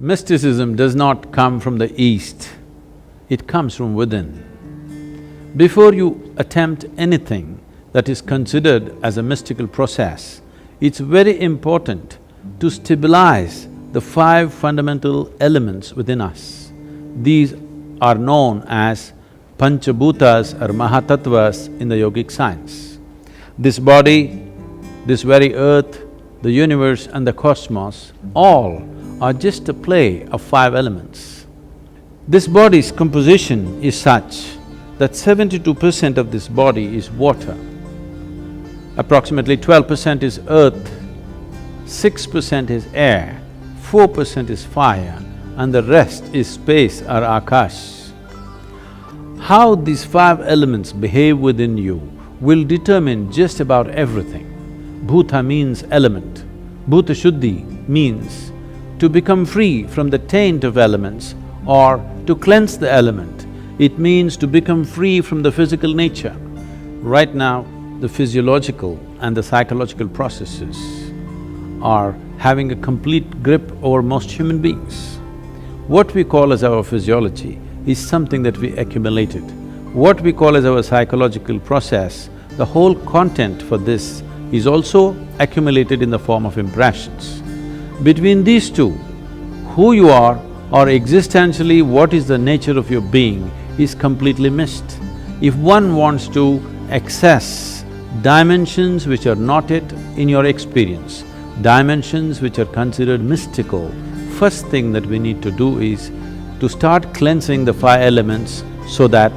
Mysticism does not come from the East, it comes from within. Before you attempt anything that is considered as a mystical process, it's very important to stabilize the five fundamental elements within us. These are known as Panchabhutas or Mahatatvas in the yogic science. This body, this very earth, the universe and the cosmos, all are just a play of five elements. This body's composition is such that 72% of this body is water, approximately 12% is earth, 6% is air, 4% is fire, and the rest is space or akash. How these five elements behave within you will determine just about everything. Bhuta means element. Bhuta Shuddhi means to become free from the taint of elements or to cleanse the element. It means to become free from the physical nature. Right now, the physiological and the psychological processes are having a complete grip over most human beings. What we call as our physiology is something that we accumulated. What we call as our psychological process, the whole content for this is also accumulated in the form of impressions. Between these two, who you are or existentially what is the nature of your being is completely missed. If one wants to access dimensions which are not yet in your experience, dimensions which are considered mystical, first thing that we need to do is to start cleansing the five elements so that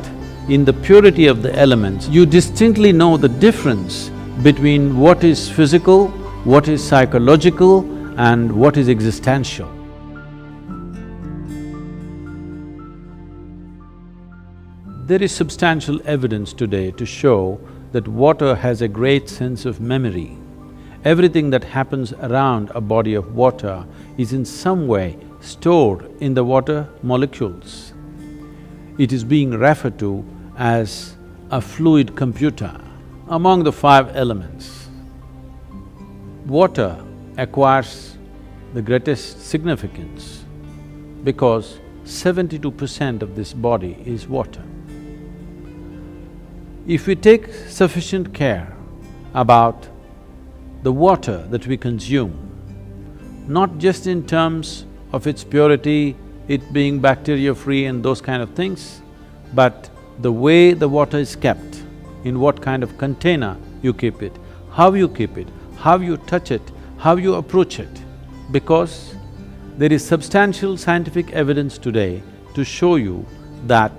in the purity of the elements, you distinctly know the difference between what is physical, what is psychological and what is existential. There is substantial evidence today to show that water has a great sense of memory. Everything that happens around a body of water is in some way stored in the water molecules. It is being referred to as a fluid computer. Among the five elements, water acquires the greatest significance because 72% of this body is water. If we take sufficient care about the water that we consume, not just in terms of its purity, it being bacteria-free and those kind of things, but the way the water is kept, in what kind of container you keep it, how you keep it, how you touch it, how you approach it. Because there is substantial scientific evidence today to show you that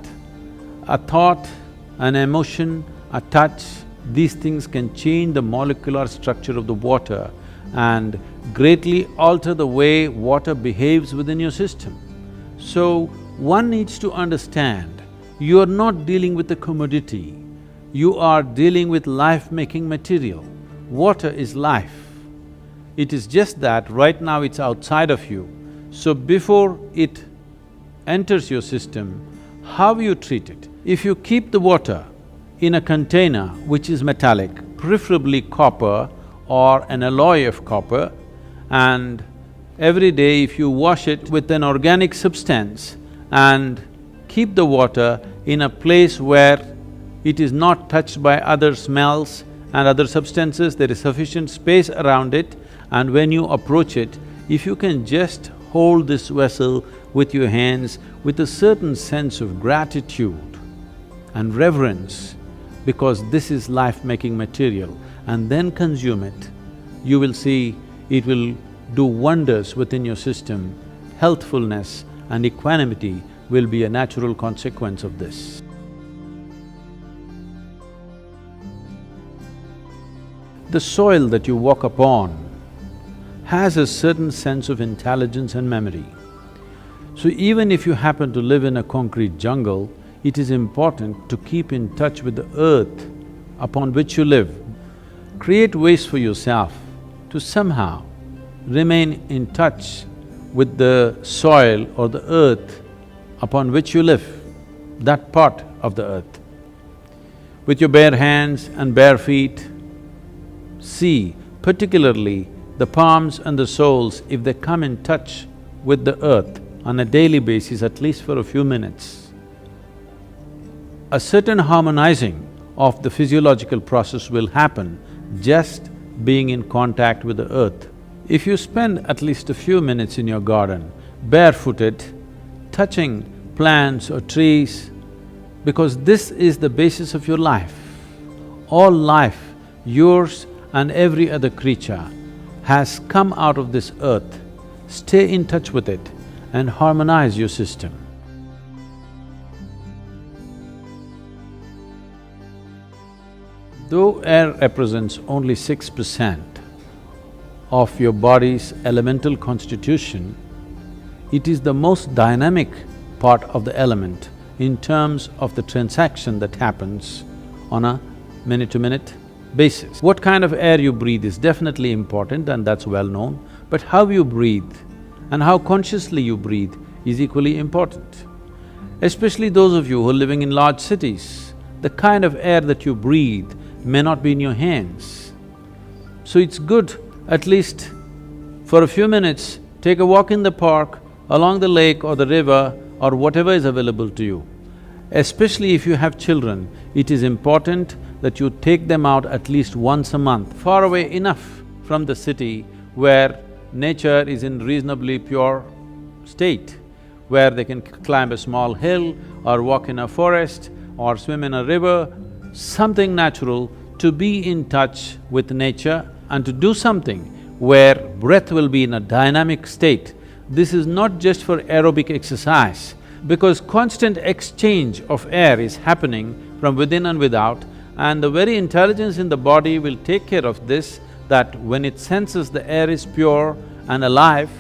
a thought, an emotion, a touch, these things can change the molecular structure of the water and greatly alter the way water behaves within your system. So, one needs to understand, you are not dealing with a commodity, you are dealing with life-making material. Water is life. It is just that right now it's outside of you. So before it enters your system, how you treat it? If you keep the water in a container which is metallic, preferably copper or an alloy of copper, and every day if you wash it with an organic substance and keep the water in a place where it is not touched by other smells and other substances, there is sufficient space around it, and when you approach it, if you can just hold this vessel with your hands with a certain sense of gratitude and reverence, because this is life-making material, and then consume it, you will see it will do wonders within your system. Healthfulness and equanimity will be a natural consequence of this. The soil that you walk upon has a certain sense of intelligence and memory. So even if you happen to live in a concrete jungle, it is important to keep in touch with the earth upon which you live. Create ways for yourself to somehow remain in touch with the soil or the earth upon which you live, that part of the earth. With your bare hands and bare feet, see particularly the palms and the soles, if they come in touch with the earth on a daily basis, at least for a few minutes, a certain harmonizing of the physiological process will happen just being in contact with the earth. If you spend at least a few minutes in your garden, barefooted, touching plants or trees, because this is the basis of your life. All life, yours and every other creature, has come out of this earth. Stay in touch with it and harmonize your system. Though air represents only 6% of your body's elemental constitution, it is the most dynamic part of the element in terms of the transaction that happens on a minute-to-minute basis. What kind of air you breathe is definitely important and that's well known, but how you breathe and how consciously you breathe is equally important. Especially those of you who are living in large cities, the kind of air that you breathe may not be in your hands. So it's good, at least for a few minutes, take a walk in the park, along the lake or the river or whatever is available to you. Especially if you have children, it is important that you take them out at least once a month, far away enough from the city where nature is in reasonably pure state, where they can climb a small hill or walk in a forest or swim in a river, something natural, to be in touch with nature and to do something where breath will be in a dynamic state. This is not just for aerobic exercise, because constant exchange of air is happening from within and without, and the very intelligence in the body will take care of this, that when it senses the air is pure and alive,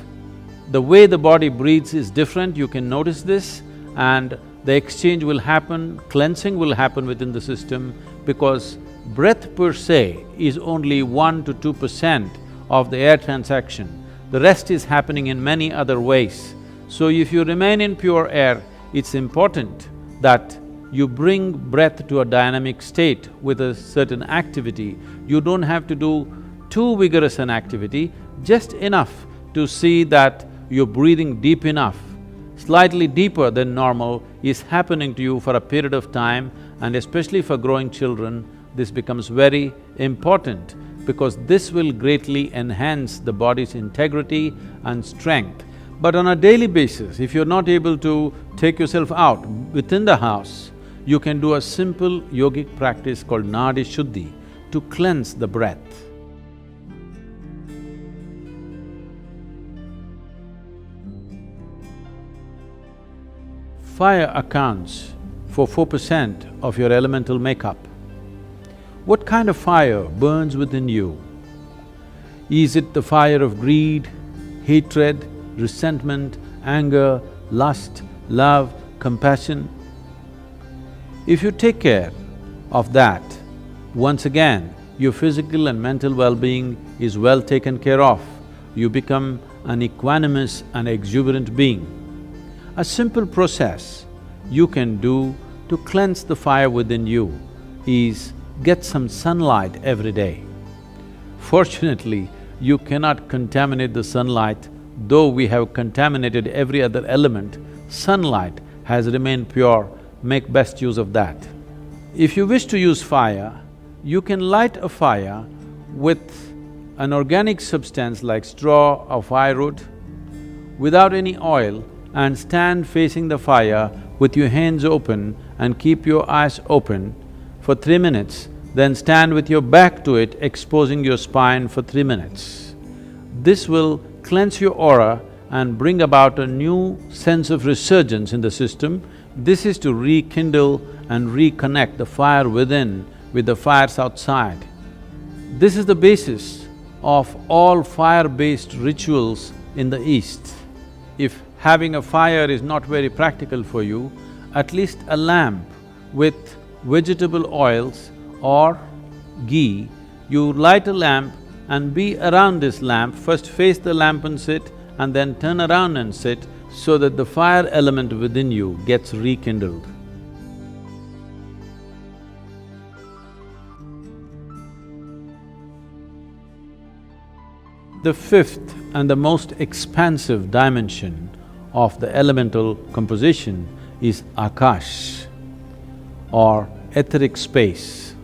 the way the body breathes is different, you can notice this, and the exchange will happen, cleansing will happen within the system, because breath per se is only 1 to 2% of the air transaction. The rest is happening in many other ways. So if you remain in pure air, it's important that you bring breath to a dynamic state with a certain activity. You don't have to do too vigorous an activity, just enough to see that you're breathing deep enough, slightly deeper than normal is happening to you for a period of time, and especially for growing children, this becomes very important because this will greatly enhance the body's integrity and strength. But on a daily basis, if you're not able to take yourself out within the house, you can do a simple yogic practice called Nadi Shuddhi to cleanse the breath. Fire accounts for 4% of your elemental makeup. What kind of fire burns within you? Is it the fire of greed, hatred, resentment, anger, lust, love, compassion? If you take care of that, once again, your physical and mental well-being is well taken care of. You become an equanimous and exuberant being. A simple process you can do to cleanse the fire within you is get some sunlight every day. Fortunately, you cannot contaminate the sunlight. Though we have contaminated every other element, sunlight has remained pure, make best use of that. If you wish to use fire, you can light a fire with an organic substance like straw or firewood without any oil, and stand facing the fire with your hands open and keep your eyes open for 3 minutes, then stand with your back to it, exposing your spine for 3 minutes. This will cleanse your aura and bring about a new sense of resurgence in the system. This is to rekindle and reconnect the fire within with the fires outside. This is the basis of all fire-based rituals in the East. If having a fire is not very practical for you, at least a lamp with vegetable oils or ghee, you light a lamp and be around this lamp, first face the lamp and sit, and then turn around and sit, so that the fire element within you gets rekindled. The fifth and the most expansive dimension of the elemental composition is Akash or etheric space.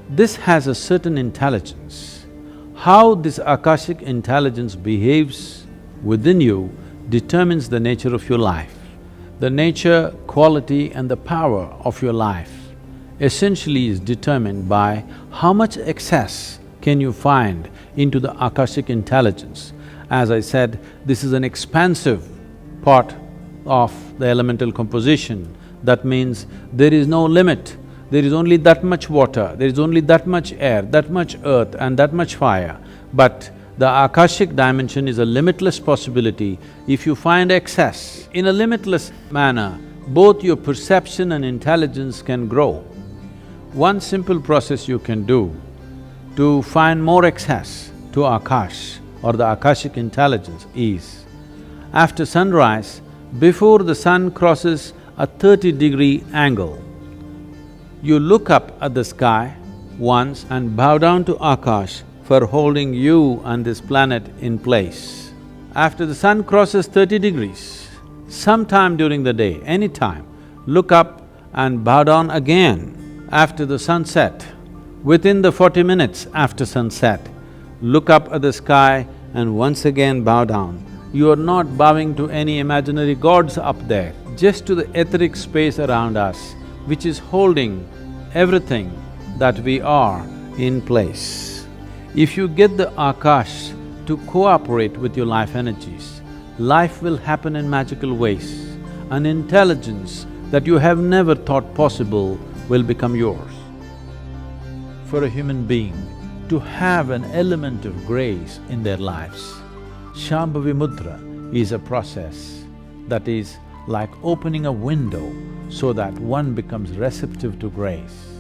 This has a certain intelligence. How this Akashic intelligence behaves within you determines the nature of your life. The nature, quality and the power of your life essentially is determined by how much access can you find into the Akashic intelligence. As I said, this is an expansive part of the elemental composition. That means there is no limit. There is only that much water, there is only that much air, that much earth and that much fire. But the Akashic dimension is a limitless possibility. If you find access in a limitless manner, both your perception and intelligence can grow. One simple process you can do to find more access to Akash or the Akashic intelligence is, after sunrise, before the sun crosses a 30-degree angle, you look up at the sky once and bow down to Akash for holding you and this planet in place. After the sun crosses 30 degrees, sometime during the day, any time, look up and bow down again. After the sunset, within the 40 minutes after sunset, look up at the sky and once again bow down. You are not bowing to any imaginary gods up there, just to the etheric space around us, which is holding everything that we are in place. If you get the Akash to cooperate with your life energies, life will happen in magical ways. An intelligence that you have never thought possible will become yours. For a human being to have an element of grace in their lives, Shambhavi Mudra is a process that is like opening a window so that one becomes receptive to grace.